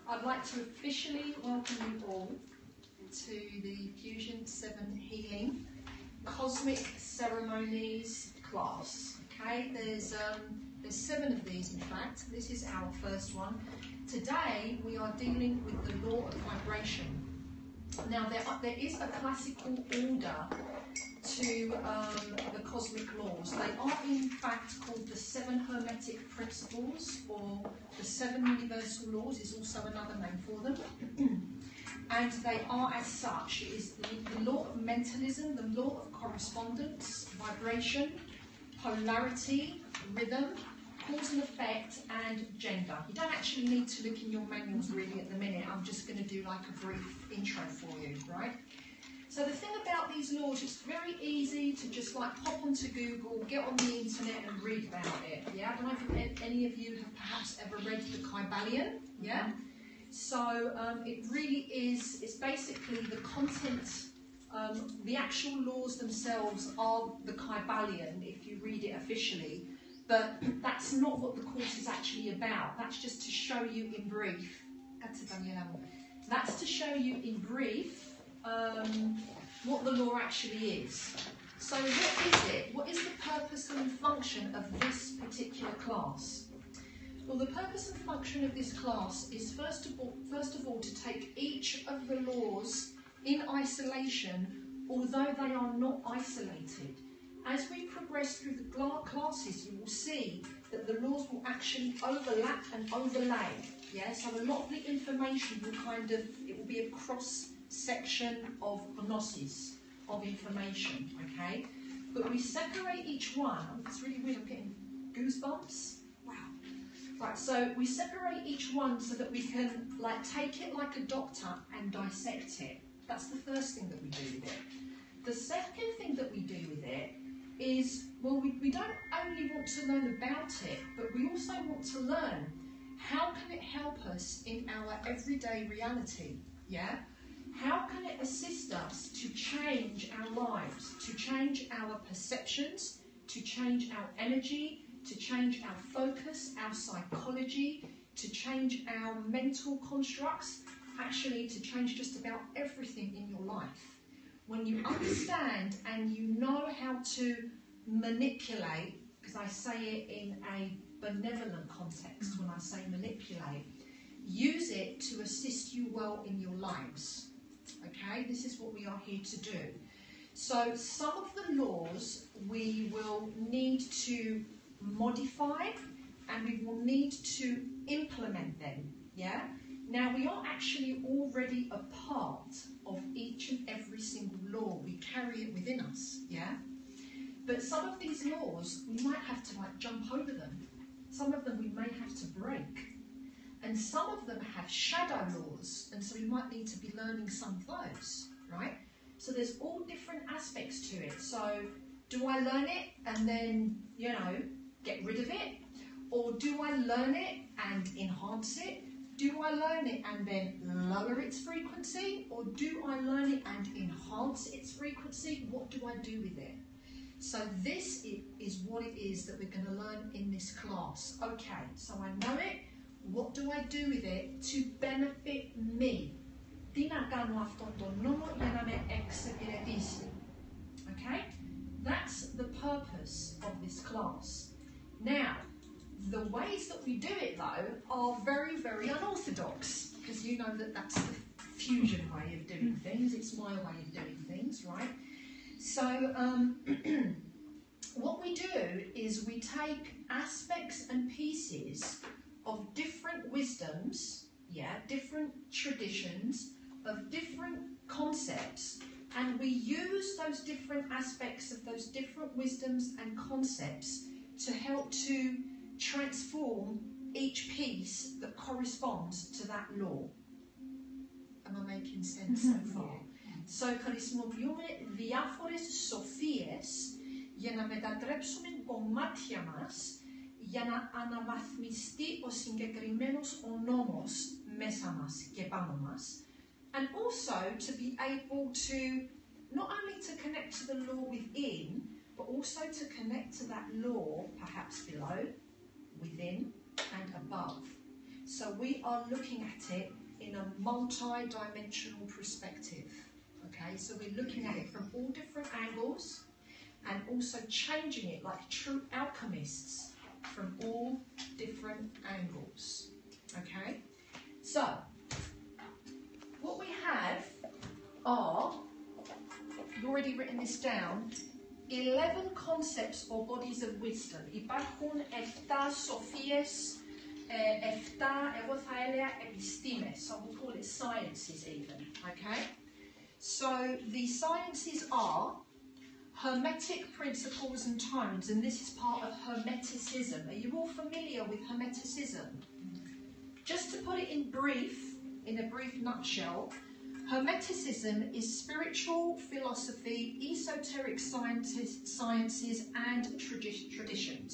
I'd like to officially welcome you all to the Fusion 7 Healing Cosmic Ceremonies class. Okay, there's 7 of these in fact. This is our first one. Today we are dealing with the law of vibration. Now there is a classical order to the cosmic laws. They are in fact called the 7 Hermetic Principles, or the 7 Universal Laws is also another name for them. And they are as such. It is the law of mentalism, the law of correspondence, vibration, polarity, rhythm, cause and effect, and gender. You don't actually need to look in your manuals really at the minute. I'm just going to do like a brief intro for you, right? So the thing about these laws, it's very easy to just like pop onto Google, get on the internet and read about it. Yeah, I don't know if any of you have perhaps ever read the Kybalion. Yeah. So it really is. It's basically the content. The actual laws themselves are the Kybalion if you read it officially, but that's not what the course is actually about. That's just to show you in brief. That's to show you in brief what the law actually is. So what is it? What is the purpose and function of this particular class? Well, the purpose and function of this class is first of all to take each of the laws in isolation, although they are not isolated. As we progress through the classes, you will see that the laws will actually overlap and overlay. Yeah, so a lot of the information will it will be a cross-section of gnosis, of information, okay? But we separate each one. It's really weird, I'm getting goosebumps. Wow. Right, so we separate each one so that we can like take it like a doctor and dissect it. That's the first thing that we do with it. The second thing that we do with it is, well, we don't only want to learn about it, but we also want to learn how can it help us in our everyday reality, yeah? How can it assist us to change our lives, to change our perceptions, to change our energy, to change our focus, our psychology, to change our mental constructs, actually to change just about everything in your life. When you understand and you know how to manipulate, because I say it in a benevolent context when I say manipulate, use it to assist you well in your lives. Okay, this is what we are here to do. So some of the laws we will need to modify and we will need to implement them, yeah? Now we are actually already a part of each and every single law. We carry it within us, yeah? But some of these laws, we might have to like jump over them. Some of them we may have to break. And some of them have shadow laws, and so we might need to be learning some of those, right? So there's all different aspects to it. So do I learn it and then, you know, get rid of it? Or do I learn it and enhance it? Do I learn it and then lower its frequency? Or do I learn it and enhance its frequency? What do I do with it? So this is what it is that we're going to learn in this class. Okay, so I know it. What do I do with it to benefit me? Okay, that's the purpose of this class. Now, the ways that we do it though are very, very unorthodox, because you know that that's the fusion way of doing things. It's my way of doing things, right? So what we do is we take aspects and pieces of different wisdoms, yeah, different traditions, of different concepts, and we use those different aspects of those different wisdoms and concepts to help to transform each piece that corresponds to that law. Am I making sense so far? So χρησιμοποιούμε διάφορες σοφίες για να μετατρέψουμε κομμάτια μας για να αναβαθμιστεί ο συγκεκριμένος ο νόμος μέσα μας και πάνω μας, and also to be able to not only to connect to the law within, but also to connect to that law perhaps below, within and above. So we are looking at it in a multi-dimensional perspective. Okay, so we're looking at it from all different angles and also changing it like true alchemists from all different angles. Okay, so what we have are, I've already written this down, 11 concepts or bodies of wisdom. Υπάρχουν 7 σοφίες, 7, εγώ θα έλεγα, επιστήμες. So we'll call it sciences even, okay? So the sciences are Hermetic principles and tones, and this is part of Hermeticism. Are you all familiar with Hermeticism? Just to put it in a brief nutshell, Hermeticism is spiritual philosophy, esoteric sciences and traditions.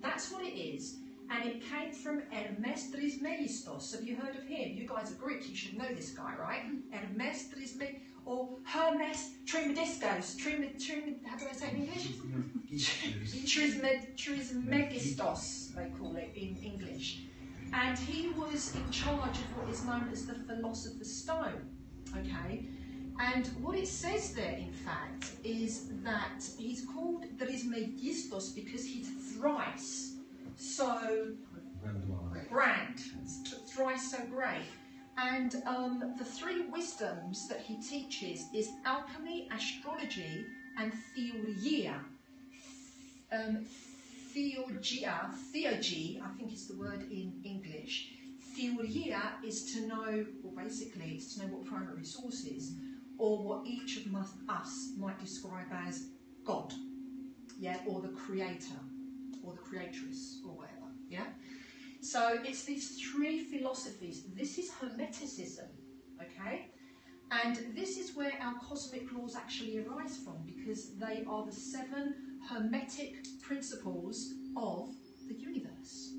That's what it is. And it came from Hermes Trismegistos. Have you heard of him? You guys are Greek, you should know this guy, right? Hermes Trismegistos, or Hermes Trismegistos. How do I say it in English? Trismegistos, they call it in English. And he was in charge of what is known as the Philosopher's Stone. Okay, and what it says there, in fact, is that he's called Trismegistos because he's thrice so grand, thrice so great. And the 3 wisdoms that he teaches is alchemy, astrology, and theurgia. Theurgy, I think is the word in English. Theurgia is to know, or basically it's to know what primary source is, or what each of us might describe as God, yeah, or the creator, or the creatress, or whatever, yeah. So it's these 3 philosophies. This is Hermeticism, okay, and this is where our cosmic laws actually arise from, because they are the 7 Hermetic principles of the universe,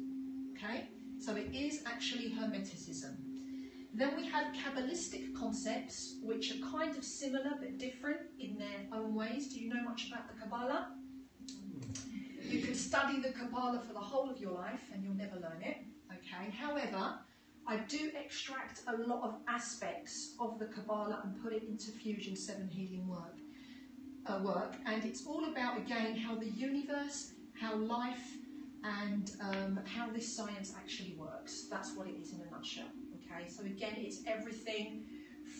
okay. So it is actually Hermeticism. Then we have Kabbalistic concepts, which are kind of similar but different in their own ways. Do you know much about the Kabbalah? You can study the Kabbalah for the whole of your life and you'll never learn it. Okay. However, I do extract a lot of aspects of the Kabbalah and put it into Fusion 7 Healing work. And it's all about, again, how the universe, how life, and how this science actually works. That's what it is in a nutshell. Okay, so again, it's everything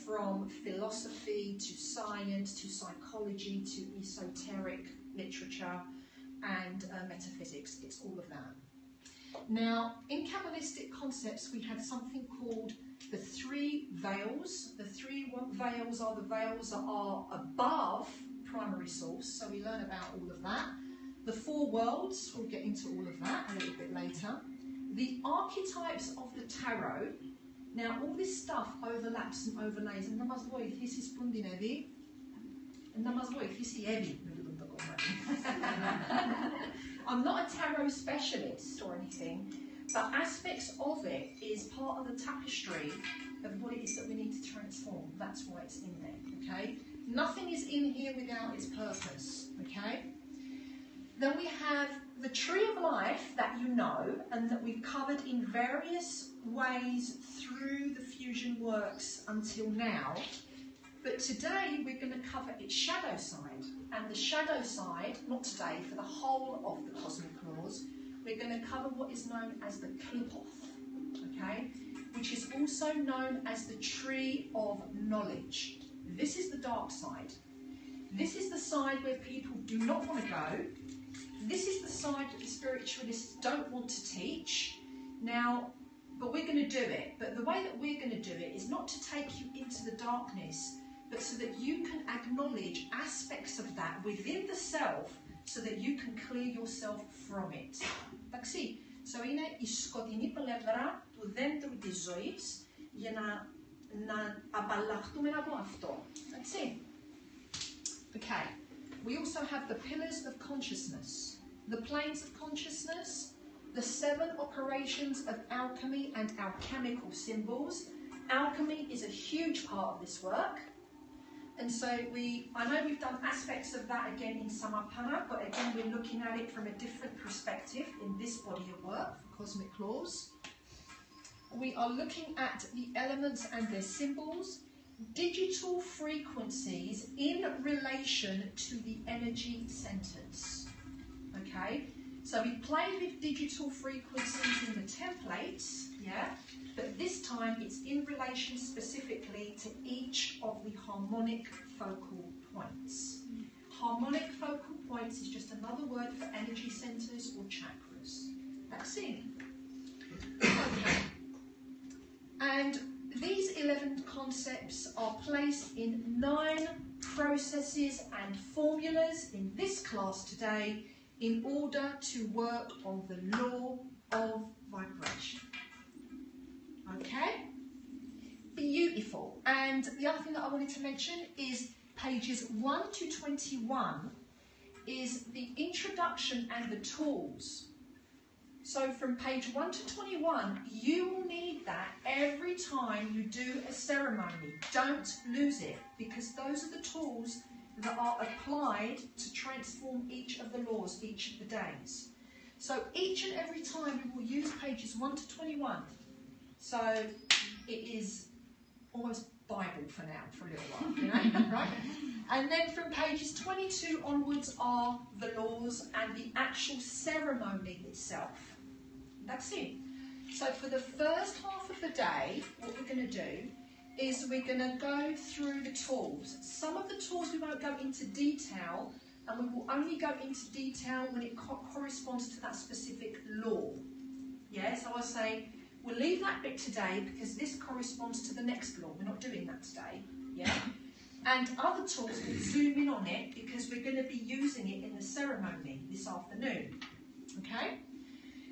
from philosophy to science to psychology to esoteric literature and metaphysics. It's all of that. Now, in Kabbalistic concepts, we have something called the 3 veils. The 3 veils are the veils that are above primary source, so we learn about all of that. The 4 worlds, we'll get into all of that a little bit later. The archetypes of the tarot. Now, all this stuff overlaps and overlays. I'm not a tarot specialist or anything, but aspects of it is part of the tapestry of what it is that we need to transform. That's why it's in there, okay? Nothing is in here without its purpose, okay? Then we have the tree of life that you know and that we've covered in various ways through the fusion works until now. But today we're going to cover its shadow side. And the shadow side, not today, for the whole of the cosmic laws, we're going to cover what is known as the klipoth, okay? Which is also known as the tree of knowledge. This is the dark side. This is the side where people do not want to go. This is the side that the spiritualists don't want to teach. Now, but we're going to do it. But the way that we're going to do it is not to take you into the darkness, but so that you can acknowledge aspects of that within the self, so that you can clear yourself from it. Εντάξει. So είναι η σκοτεινή πλευρά του δέντρου της ζωής για να απαλλαχτούμε από αυτό. Εντάξει. Okay. We also have the pillars of consciousness, the planes of consciousness, the 7 operations of alchemy and alchemical symbols. Alchemy is a huge part of this work. And so I know we've done aspects of that again in Samapana, but again we're looking at it from a different perspective in this body of work for Cosmic Laws. we are looking at the elements and their symbols, digital frequencies in relation to the energy centers. Okay, so we played with digital frequencies in the templates, yeah, but this time it's in relation specifically to each of the harmonic focal points. Harmonic focal points is just another word for energy centers or chakras. That's it. Okay. And these 11 concepts are placed in 9 processes and formulas in this class today in order to work on the law of vibration. Okay? Beautiful. And the other thing that I wanted to mention is pages 1 to 21 is the introduction and the tools. So from page 1 to 21, you will need that every time you do a ceremony. Don't lose it, because those are the tools that are applied to transform each of the laws, each of the days. So each and every time we will use pages 1 to 21. So it is almost Bible for now, for a little while, you know, right? And then from pages 22 onwards are the laws and the actual ceremony itself. That's it. So for the first half of the day, what we're going to do is we're going to go through the tools. Some of the tools we won't go into detail, and we will only go into detail when it corresponds to that specific law. Yeah, so I say, we'll leave that bit today because this corresponds to the next law. We're not doing that today. Yeah? And other tools, we'll zoom in on it because we're going to be using it in the ceremony this afternoon. Okay?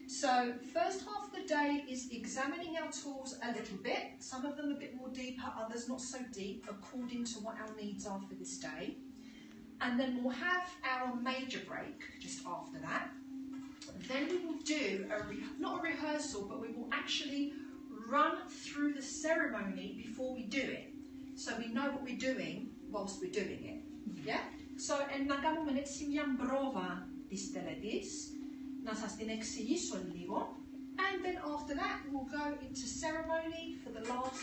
So, first half of the day is examining our tools a little bit. Some of them a bit more deeper, others not so deep, according to what our needs are for this day. And then we'll have our major break just after that. Then we will do, not a rehearsal, but we will actually run through the ceremony before we do it. So we know what we're doing whilst we're doing it. Yeah? So, and να κάνουμε έτσι μια πρόβα της τελετής, να σας την εξηγήσω λίγο. And then after that, we'll go into ceremony for the last